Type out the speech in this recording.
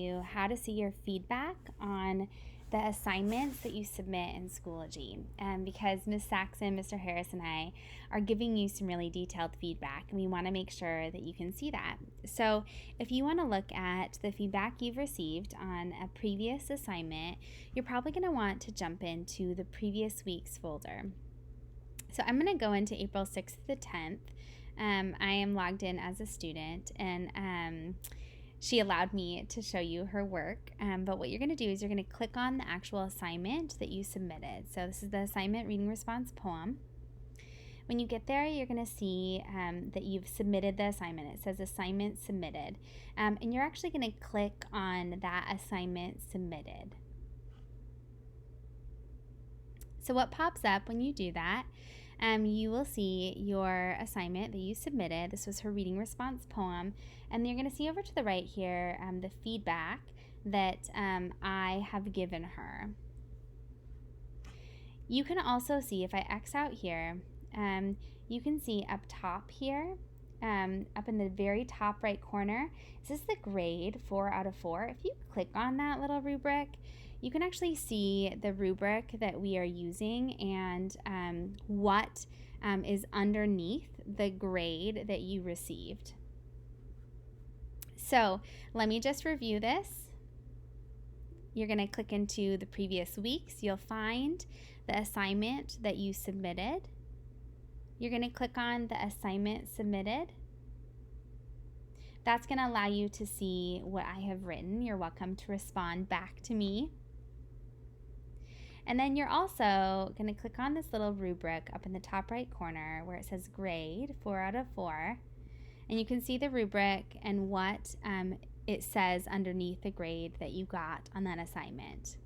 you how to see your feedback on the assignments that you submit in Schoology. Because Ms. Saxon, Mr. Harris, and I are giving you some really detailed feedback, and we want to make sure that you can see that. So if you want to look at the feedback you've received on a previous assignment, you're probably going to want to jump into the previous week's folder. So I'm going to go into April 6th to the 10th. I am logged in as a student, and she allowed me to show you her work. But what you're going to do is you're going to click on the actual assignment that you submitted. So this is the assignment reading response poem. When you get there, you're going to see that you've submitted the assignment. It says assignment submitted. And you're actually going to click on that assignment submitted. So what pops up when you do that, you will see your assignment that you submitted. This was her reading response poem. And you're going to see over to the right here the feedback that I have given her. You can also see, if I X out here, you can see up top here, up in the very top right corner, this is the grade 4 out of 4. If you click on that little rubric, you can actually see the rubric that we are using and what is underneath the grade that you received. So let me just review this. You're going to click into the previous weeks. You'll find the assignment that you submitted. You're going to click on the assignment submitted. That's going to allow you to see what I have written. You're welcome to respond back to me. And then you're also going to click on this little rubric up in the top right corner where it says grade 4 out of 4. And you can see the rubric and what it says underneath the grade that you got on that assignment.